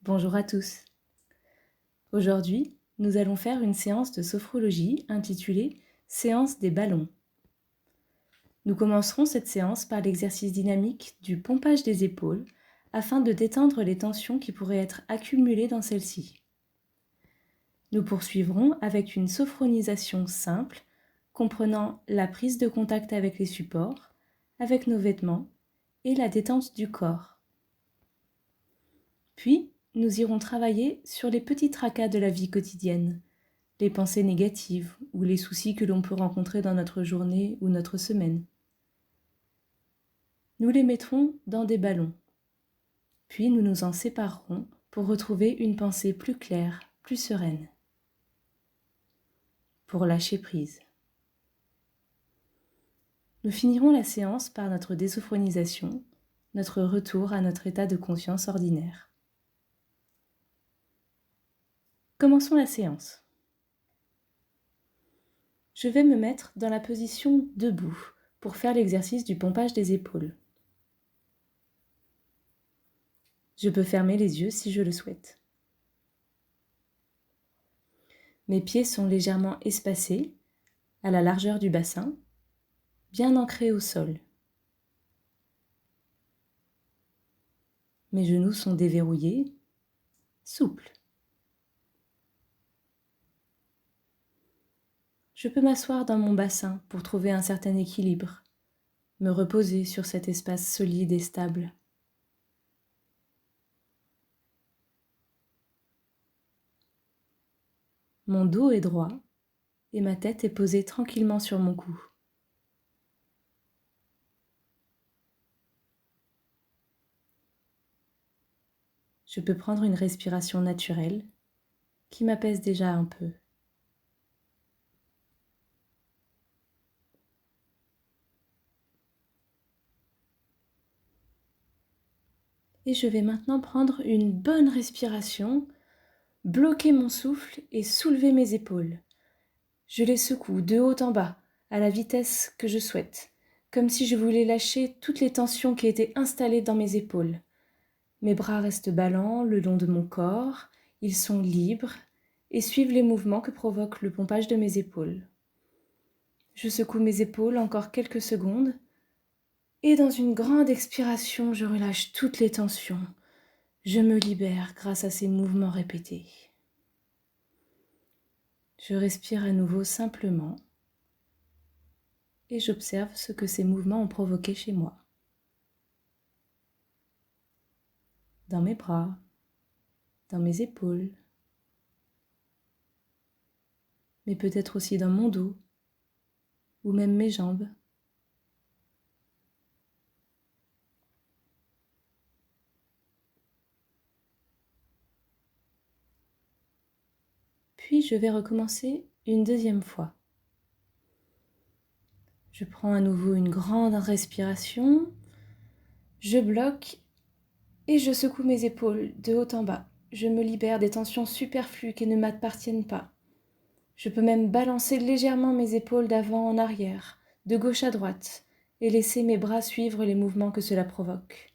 Bonjour à tous. Aujourd'hui, nous allons faire une séance de sophrologie intitulée « Séance des ballons ». Nous commencerons cette séance par l'exercice dynamique du pompage des épaules afin de détendre les tensions qui pourraient être accumulées dans celles-ci. Nous poursuivrons avec une sophronisation simple comprenant la prise de contact avec les supports, avec nos vêtements et la détente du corps. Puis, nous irons travailler sur les petits tracas de la vie quotidienne, les pensées négatives ou les soucis que l'on peut rencontrer dans notre journée ou notre semaine. Nous les mettrons dans des ballons, puis nous nous en séparerons pour retrouver une pensée plus claire, plus sereine. Pour lâcher prise. Nous finirons la séance par notre désophronisation, notre retour à notre état de conscience ordinaire. Commençons la séance. Je vais me mettre dans la position debout pour faire l'exercice du pompage des épaules. Je peux fermer les yeux si je le souhaite. Mes pieds sont légèrement espacés, à la largeur du bassin, bien ancrés au sol. Mes genoux sont déverrouillés, souples. Je peux m'asseoir dans mon bassin pour trouver un certain équilibre, me reposer sur cet espace solide et stable. Mon dos est droit et ma tête est posée tranquillement sur mon cou. Je peux prendre une respiration naturelle qui m'apaise déjà un peu. Et je vais maintenant prendre une bonne respiration, bloquer mon souffle et soulever mes épaules. Je les secoue de haut en bas, à la vitesse que je souhaite, comme si je voulais lâcher toutes les tensions qui étaient installées dans mes épaules. Mes bras restent ballants le long de mon corps, ils sont libres et suivent les mouvements que provoque le pompage de mes épaules. Je secoue mes épaules encore quelques secondes et dans une grande expiration, je relâche toutes les tensions. Je me libère grâce à ces mouvements répétés. Je respire à nouveau simplement et j'observe ce que ces mouvements ont provoqué chez moi. Dans mes bras, dans mes épaules, mais peut-être aussi dans mon dos ou même mes jambes. Puis je vais recommencer une deuxième fois. Je prends à nouveau une grande respiration, je bloque et je secoue mes épaules de haut en bas. Je me libère des tensions superflues qui ne m'appartiennent pas. Je peux même balancer légèrement mes épaules d'avant en arrière, de gauche à droite, et laisser mes bras suivre les mouvements que cela provoque.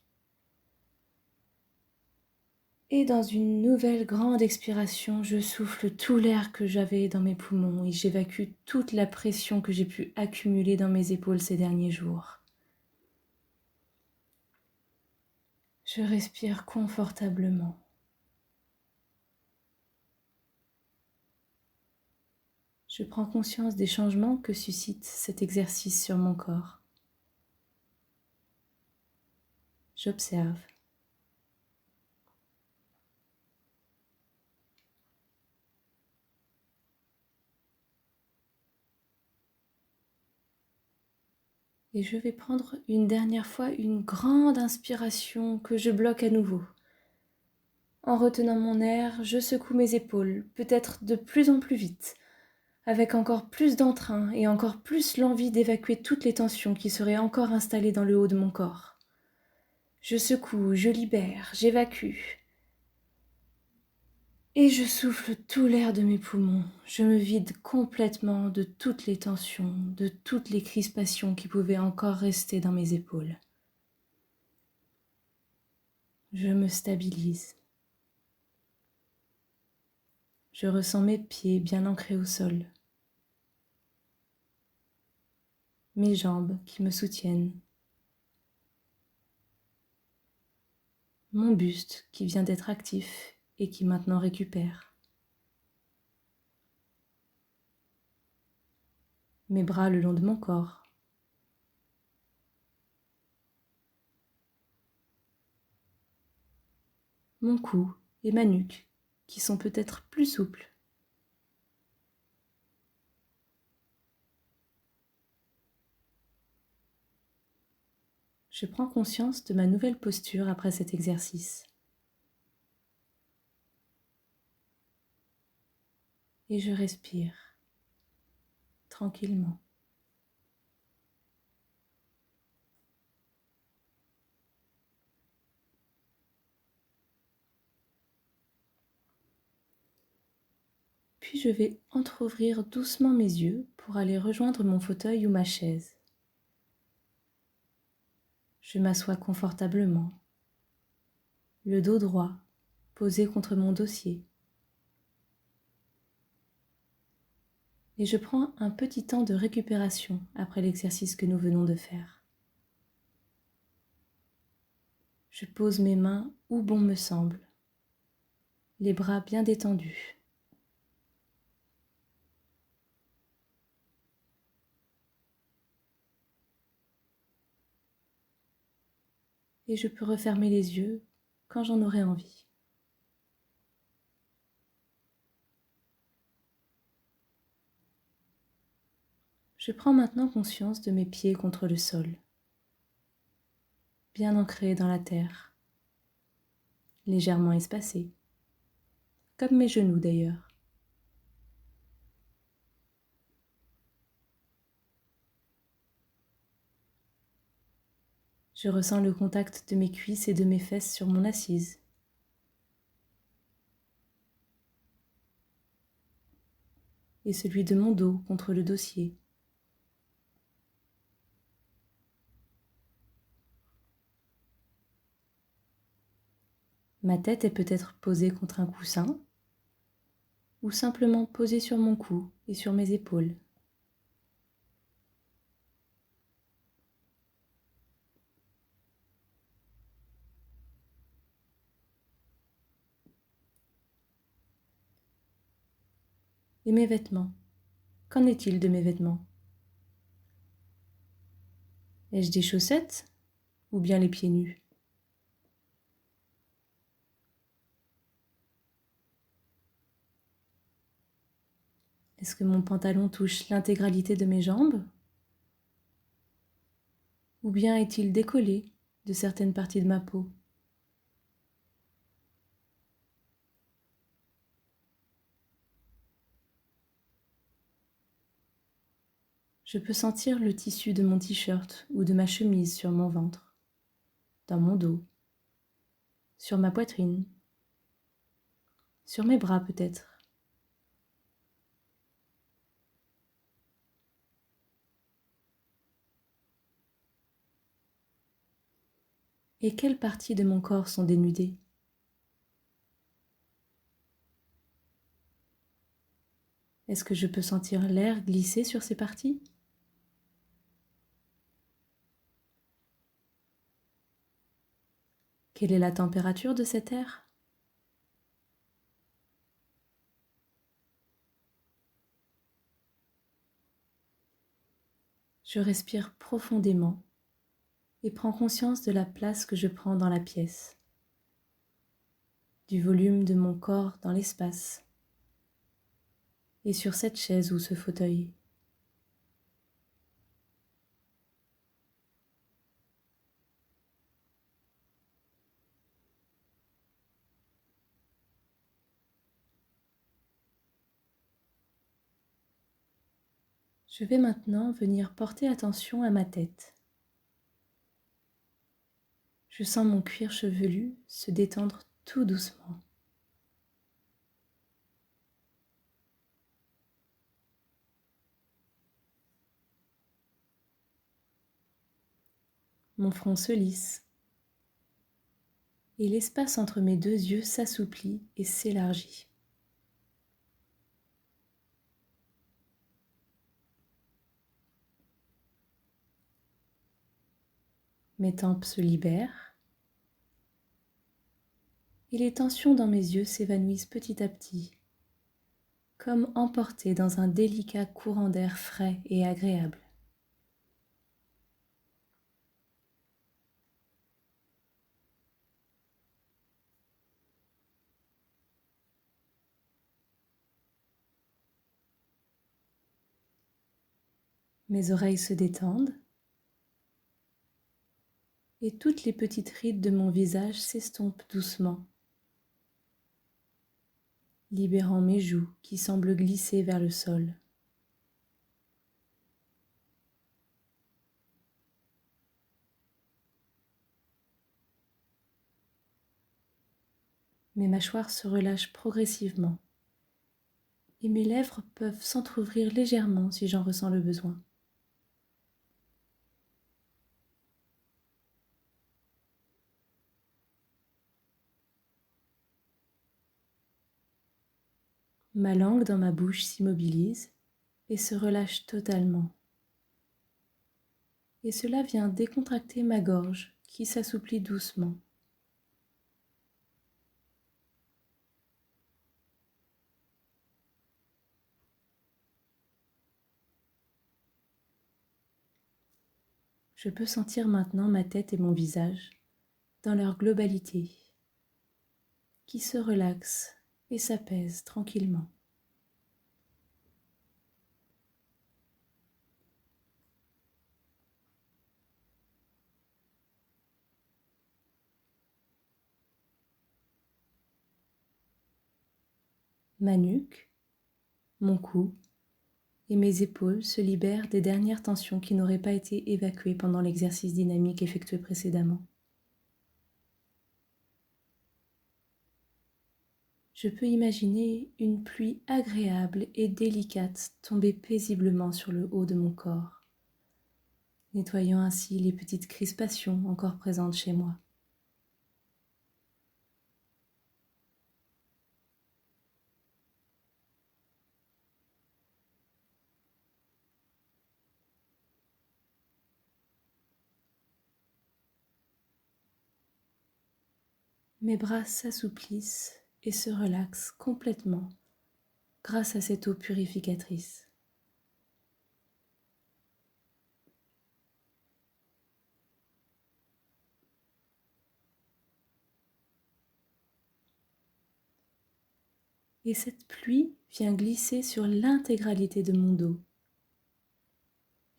Et dans une nouvelle grande expiration, je souffle tout l'air que j'avais dans mes poumons et j'évacue toute la pression que j'ai pu accumuler dans mes épaules ces derniers jours. Je respire confortablement. Je prends conscience des changements que suscite cet exercice sur mon corps. J'observe. Et je vais prendre une dernière fois une grande inspiration que je bloque à nouveau. En retenant mon air, je secoue mes épaules, peut-être de plus en plus vite, avec encore plus d'entrain et encore plus l'envie d'évacuer toutes les tensions qui seraient encore installées dans le haut de mon corps. Je secoue, je libère, j'évacue. Et je souffle tout l'air de mes poumons. Je me vide complètement de toutes les tensions, de toutes les crispations qui pouvaient encore rester dans mes épaules. Je me stabilise. Je ressens mes pieds bien ancrés au sol, mes jambes qui me soutiennent, mon buste qui vient d'être actif et qui maintenant récupère, mes bras le long de mon corps, mon cou et ma nuque qui sont peut-être plus souples. Je prends conscience de ma nouvelle posture après cet exercice. Et je respire tranquillement. Puis je vais entr'ouvrir doucement mes yeux pour aller rejoindre mon fauteuil ou ma chaise. Je m'assois confortablement, le dos droit, posé contre mon dossier. Et je prends un petit temps de récupération après l'exercice que nous venons de faire. Je pose mes mains où bon me semble, les bras bien détendus. Et je peux refermer les yeux quand j'en aurai envie. Je prends maintenant conscience de mes pieds contre le sol, bien ancrés dans la terre, légèrement espacés, comme mes genoux d'ailleurs. Je ressens le contact de mes cuisses et de mes fesses sur mon assise. Et celui de mon dos contre le dossier. Ma tête est peut-être posée contre un coussin ou simplement posée sur mon cou et sur mes épaules. Et mes vêtements? Qu'en est-il de mes vêtements? Ai-je des chaussettes ou bien les pieds nus? Est-ce que mon pantalon touche l'intégralité de mes jambes? Ou bien est-il décollé de certaines parties de ma peau? Je peux sentir le tissu de mon t-shirt ou de ma chemise sur mon ventre, dans mon dos, sur ma poitrine, sur mes bras peut-être. Et quelles parties de mon corps sont dénudées? Est-ce que je peux sentir l'air glisser sur ces parties? Quelle est la température de cet air? Je respire profondément et prends conscience de la place que je prends dans la pièce, du volume de mon corps dans l'espace et sur cette chaise ou ce fauteuil. Je vais maintenant venir porter attention à ma tête. Je sens mon cuir chevelu se détendre tout doucement. Mon front se lisse et l'espace entre mes deux yeux s'assouplit et s'élargit. Mes tempes se libèrent et les tensions dans mes yeux s'évanouissent petit à petit, comme emportées dans un délicat courant d'air frais et agréable. Mes oreilles se détendent et toutes les petites rides de mon visage s'estompent doucement, libérant mes joues qui semblent glisser vers le sol. Mes mâchoires se relâchent progressivement et mes lèvres peuvent s'entr'ouvrir légèrement si j'en ressens le besoin. Ma langue dans ma bouche s'immobilise et se relâche totalement. Et cela vient décontracter ma gorge qui s'assouplit doucement. Je peux sentir maintenant ma tête et mon visage dans leur globalité, qui se relaxent et s'apaisent tranquillement. Ma nuque, mon cou et mes épaules se libèrent des dernières tensions qui n'auraient pas été évacuées pendant l'exercice dynamique effectué précédemment. Je peux imaginer une pluie agréable et délicate tomber paisiblement sur le haut de mon corps, nettoyant ainsi les petites crispations encore présentes chez moi. Mes bras s'assouplissent et se relaxent complètement grâce à cette eau purificatrice. Et cette pluie vient glisser sur l'intégralité de mon dos.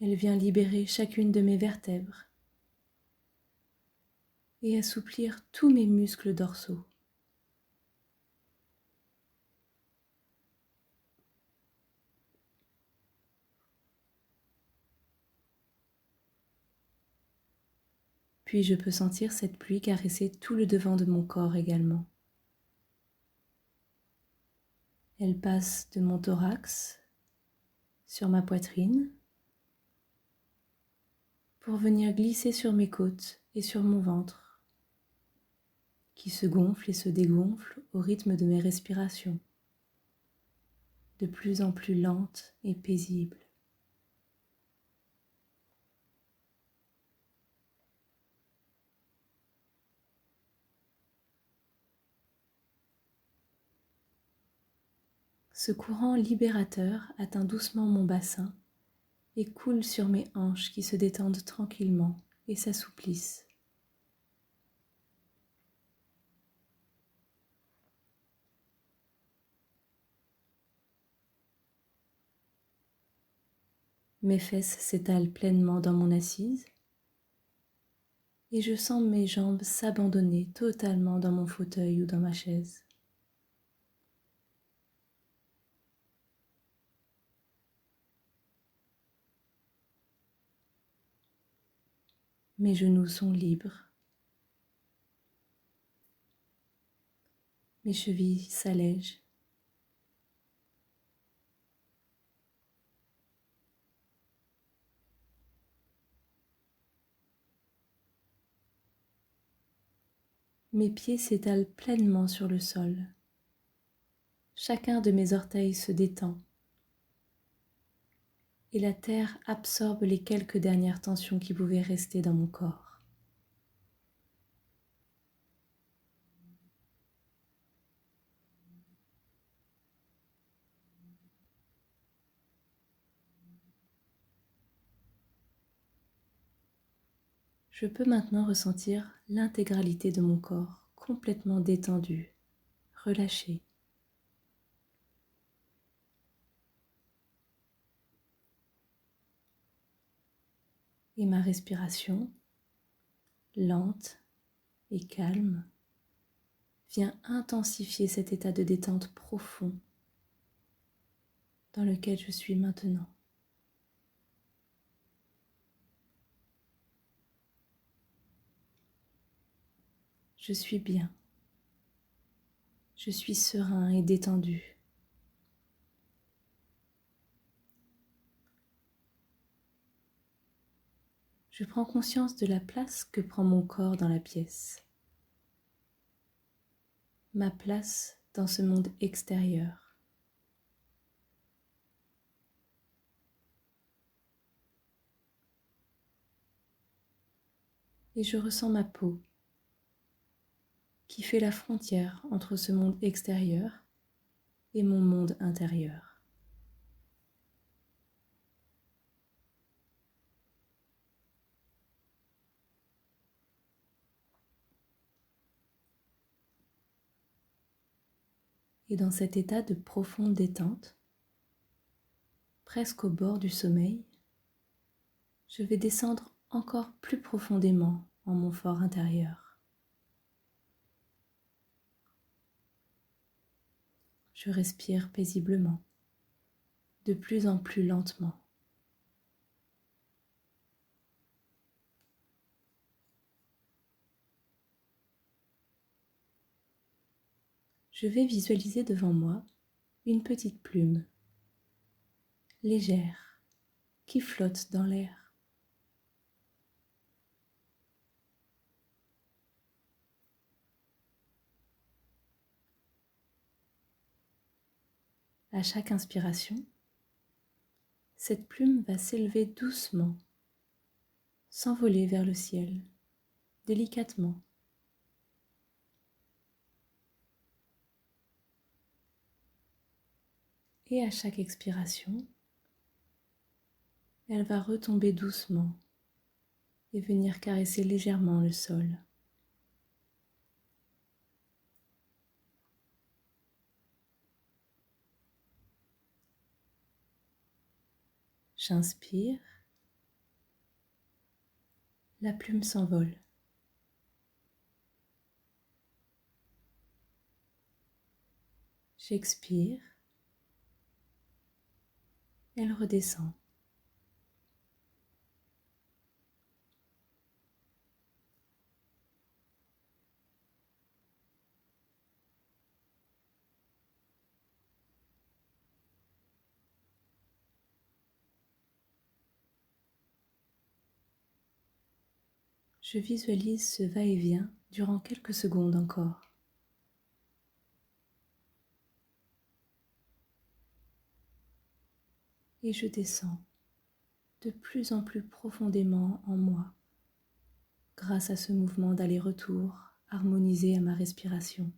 Elle vient libérer chacune de mes vertèbres et assouplir tous mes muscles dorsaux. Puis je peux sentir cette pluie caresser tout le devant de mon corps également. Elle passe de mon thorax sur ma poitrine pour venir glisser sur mes côtes et sur mon ventre, qui se gonfle et se dégonfle au rythme de mes respirations, de plus en plus lentes et paisibles. Ce courant libérateur atteint doucement mon bassin et coule sur mes hanches qui se détendent tranquillement et s'assouplissent. Mes fesses s'étalent pleinement dans mon assise et je sens mes jambes s'abandonner totalement dans mon fauteuil ou dans ma chaise. Mes genoux sont libres. Mes chevilles s'allègent. Mes pieds s'étalent pleinement sur le sol. Chacun de mes orteils se détend et la terre absorbe les quelques dernières tensions qui pouvaient rester dans mon corps. Je peux maintenant ressentir l'intégralité de mon corps complètement détendu, relâché. Et ma respiration, lente et calme, vient intensifier cet état de détente profond dans lequel je suis maintenant. Je suis bien. Je suis serein et détendu. Je prends conscience de la place que prend mon corps dans la pièce. Ma place dans ce monde extérieur. Et je ressens ma peau qui fait la frontière entre ce monde extérieur et mon monde intérieur. Et dans cet état de profonde détente, presque au bord du sommeil, je vais descendre encore plus profondément en mon fort intérieur. Je respire paisiblement, de plus en plus lentement. Je vais visualiser devant moi une petite plume, légère, qui flotte dans l'air. À chaque inspiration, cette plume va s'élever doucement, s'envoler vers le ciel, délicatement. Et à chaque expiration, elle va retomber doucement et venir caresser légèrement le sol. J'inspire, la plume s'envole. J'expire, elle redescend. Je visualise ce va-et-vient durant quelques secondes encore. Et je descends de plus en plus profondément en moi grâce à ce mouvement d'aller-retour harmonisé à ma respiration.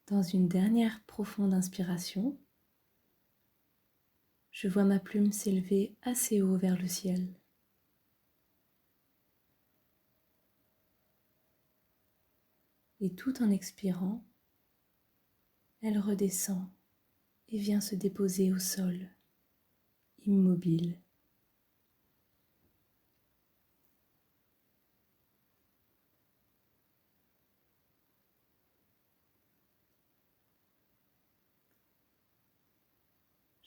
Dans une dernière profonde inspiration, je vois ma plume s'élever assez haut vers le ciel. Et tout en expirant, elle redescend et vient se déposer au sol, immobile.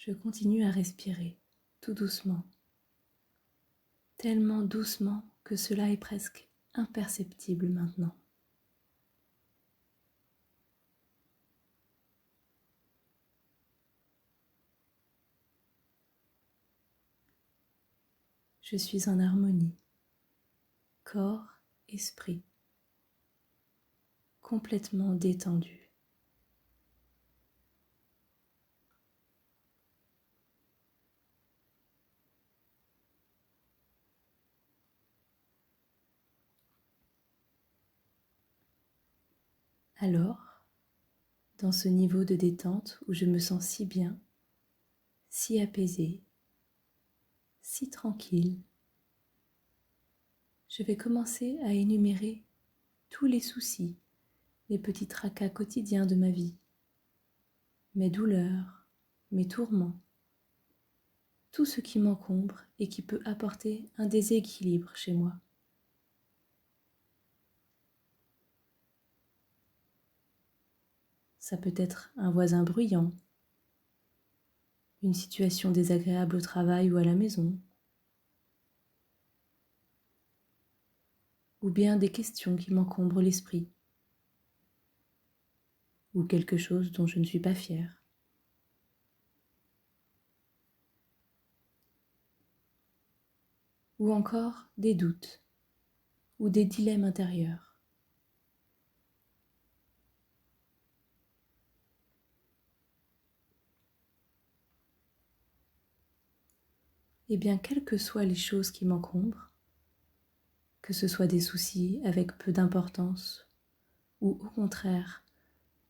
Je continue à respirer, tout doucement, tellement doucement que cela est presque imperceptible maintenant. Je suis en harmonie, corps, esprit, complètement détendu. Alors, dans ce niveau de détente où je me sens si bien, si apaisée, si tranquille, je vais commencer à énumérer tous les soucis, les petits tracas quotidiens de ma vie, mes douleurs, mes tourments, tout ce qui m'encombre et qui peut apporter un déséquilibre chez moi. Ça peut être un voisin bruyant, une situation désagréable au travail ou à la maison, ou bien des questions qui m'encombrent l'esprit, ou quelque chose dont je ne suis pas fière. Ou encore des doutes, ou des dilemmes intérieurs. Eh bien, quelles que soient les choses qui m'encombrent, que ce soit des soucis avec peu d'importance, ou au contraire,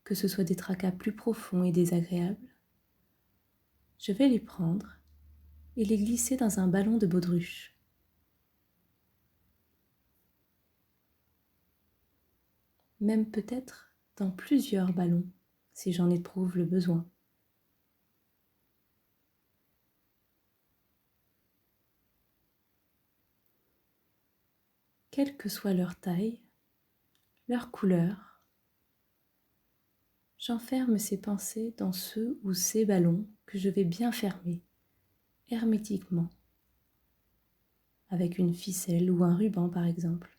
que ce soit des tracas plus profonds et désagréables, je vais les prendre et les glisser dans un ballon de baudruche. Même peut-être dans plusieurs ballons, si j'en éprouve le besoin. Quelle que soit leur taille, leur couleur, j'enferme ces pensées dans ceux ou ces ballons que je vais bien fermer, hermétiquement, avec une ficelle ou un ruban par exemple.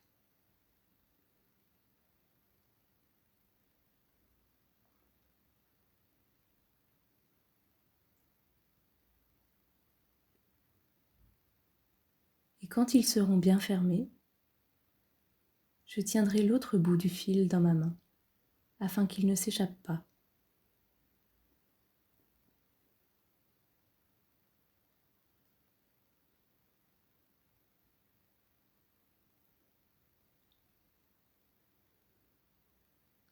Et quand ils seront bien fermés, je tiendrai l'autre bout du fil dans ma main, afin qu'il ne s'échappe pas.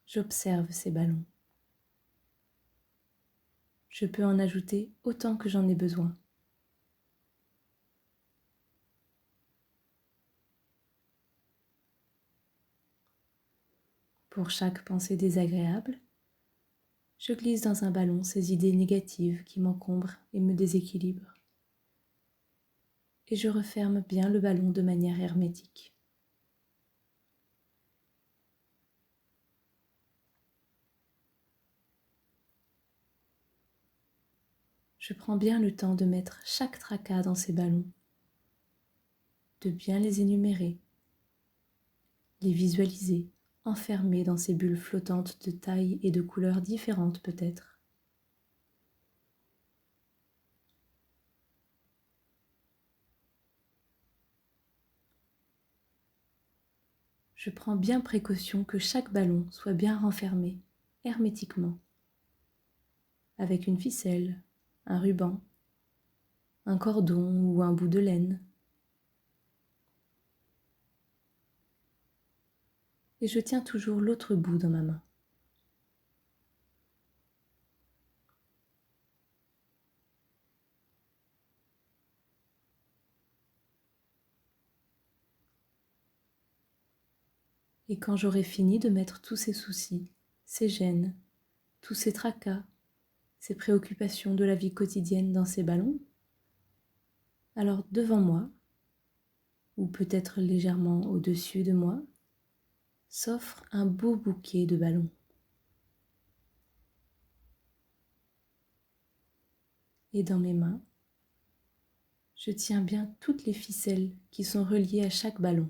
J'observe ces ballons. Je peux en ajouter autant que j'en ai besoin. Pour chaque pensée désagréable, je glisse dans un ballon ces idées négatives qui m'encombrent et me déséquilibrent. Et je referme bien le ballon de manière hermétique. Je prends bien le temps de mettre chaque tracas dans ces ballons, de bien les énumérer, les visualiser, enfermés dans ces bulles flottantes de taille et de couleurs différentes peut-être. Je prends bien précaution que chaque ballon soit bien renfermé, hermétiquement, avec une ficelle, un ruban, un cordon ou un bout de laine. Et je tiens toujours l'autre bout dans ma main. Et quand j'aurai fini de mettre tous ces soucis, ces gênes, tous ces tracas, ces préoccupations de la vie quotidienne dans ces ballons, alors devant moi, ou peut-être légèrement au-dessus de moi, s'offre un beau bouquet de ballons. Et dans mes mains, je tiens bien toutes les ficelles qui sont reliées à chaque ballon.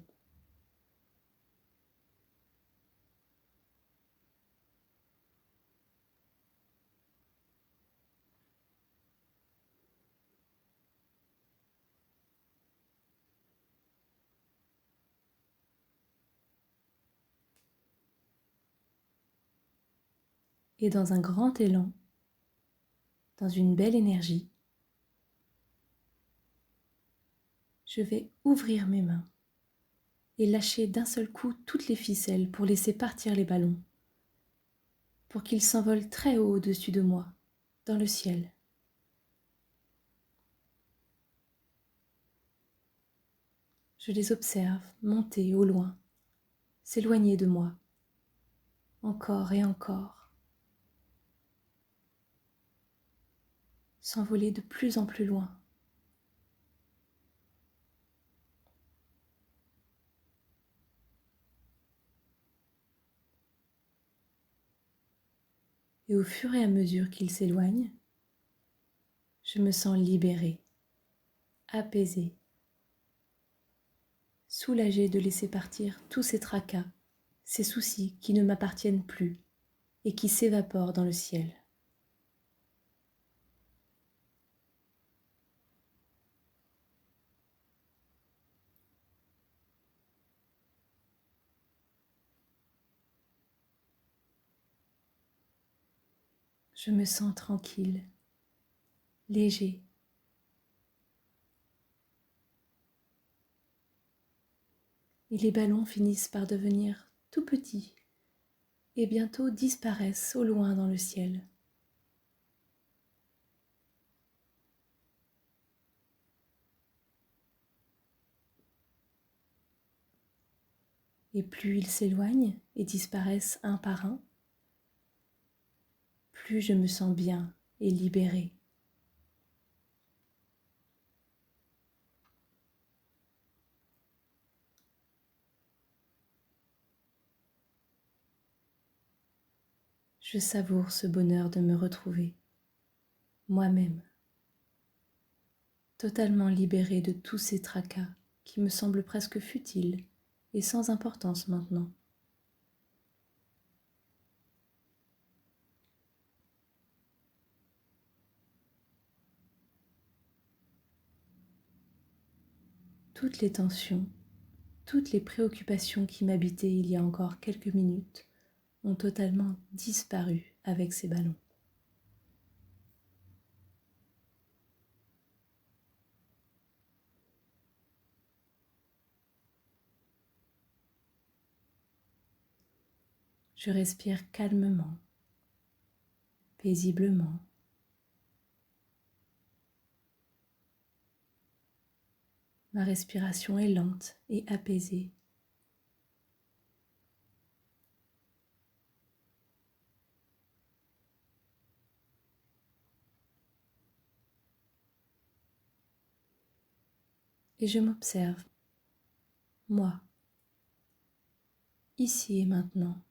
Et dans un grand élan, dans une belle énergie, je vais ouvrir mes mains et lâcher d'un seul coup toutes les ficelles pour laisser partir les ballons, pour qu'ils s'envolent très haut au-dessus de moi, dans le ciel. Je les observe monter au loin, s'éloigner de moi, encore et encore, s'envoler de plus en plus loin. Et au fur et à mesure qu'ils s'éloignent, je me sens libérée, apaisée, soulagée de laisser partir tous ces tracas, ces soucis qui ne m'appartiennent plus et qui s'évaporent dans le ciel. Je me sens tranquille, léger. Et les ballons finissent par devenir tout petits et bientôt disparaissent au loin dans le ciel. Et plus ils s'éloignent et disparaissent un par un, plus je me sens bien et libérée. Je savoure ce bonheur de me retrouver, moi-même, totalement libérée de tous ces tracas qui me semblent presque futiles et sans importance maintenant. Toutes les tensions, toutes les préoccupations qui m'habitaient il y a encore quelques minutes ont totalement disparu avec ces ballons. Je respire calmement, paisiblement. Ma respiration est lente et apaisée. Et je m'observe, moi, ici et maintenant,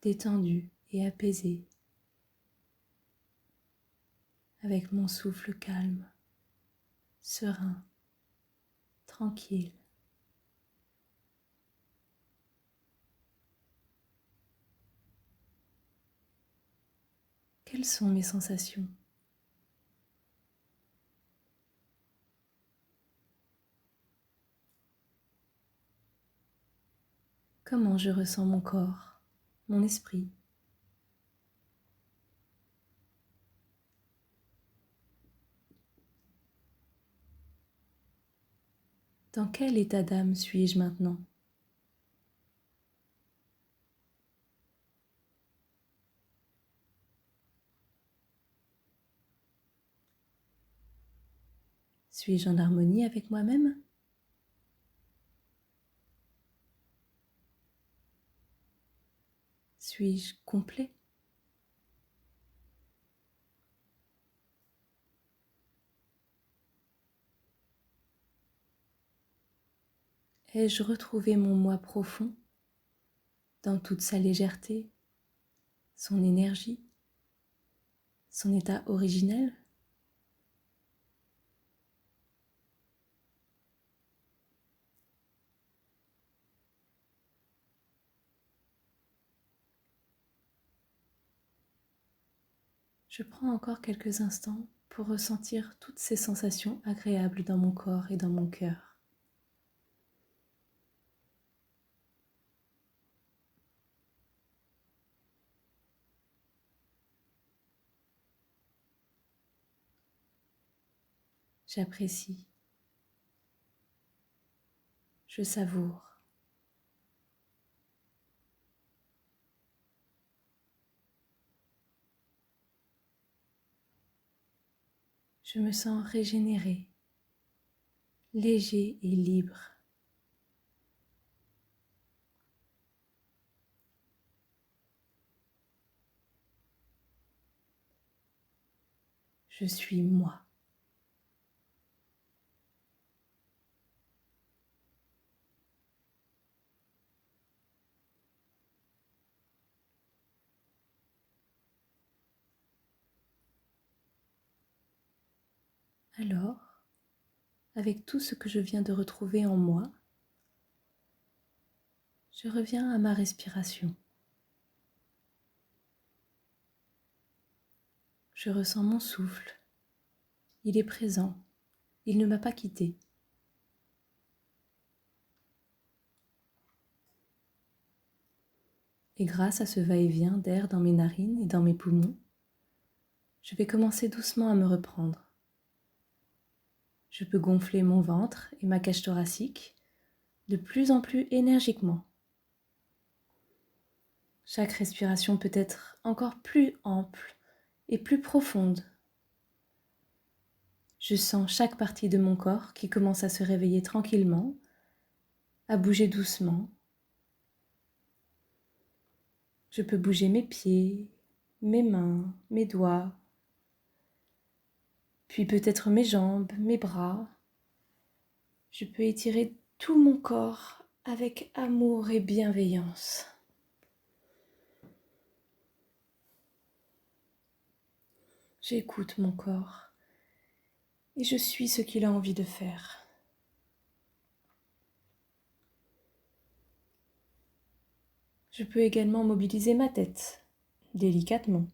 détendue et apaisée, avec mon souffle calme, serein, tranquille. Quelles sont mes sensations ? Comment je ressens mon corps, mon esprit ? Dans quel état d'âme suis-je maintenant ? Suis-je en harmonie avec moi-même ? Suis-je complet ? Ai-je retrouvé mon moi profond dans toute sa légèreté, son énergie, son état originel ? Je prends encore quelques instants pour ressentir toutes ces sensations agréables dans mon corps et dans mon cœur. J'apprécie. Je savoure. Je me sens régénéré, léger et libre. Je suis moi. Alors, avec tout ce que je viens de retrouver en moi, je reviens à ma respiration. Je ressens mon souffle. Il est présent. Il ne m'a pas quitté. Et grâce à ce va-et-vient d'air dans mes narines et dans mes poumons, je vais commencer doucement à me reprendre. Je peux gonfler mon ventre et ma cage thoracique de plus en plus énergiquement. Chaque respiration peut être encore plus ample et plus profonde. Je sens chaque partie de mon corps qui commence à se réveiller tranquillement, à bouger doucement. Je peux bouger mes pieds, mes mains, mes doigts, puis peut-être mes jambes, mes bras. Je peux étirer tout mon corps avec amour et bienveillance. J'écoute mon corps et je suis ce qu'il a envie de faire. Je peux également mobiliser ma tête, délicatement.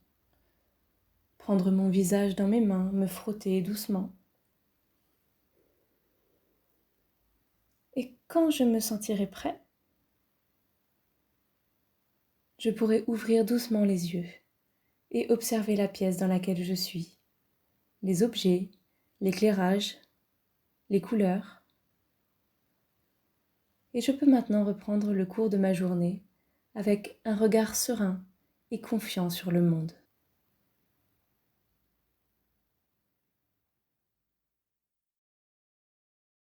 Prendre mon visage dans mes mains, me frotter doucement. Et quand je me sentirai prêt, je pourrai ouvrir doucement les yeux et observer la pièce dans laquelle je suis, les objets, l'éclairage, les couleurs. Et je peux maintenant reprendre le cours de ma journée avec un regard serein et confiant sur le monde.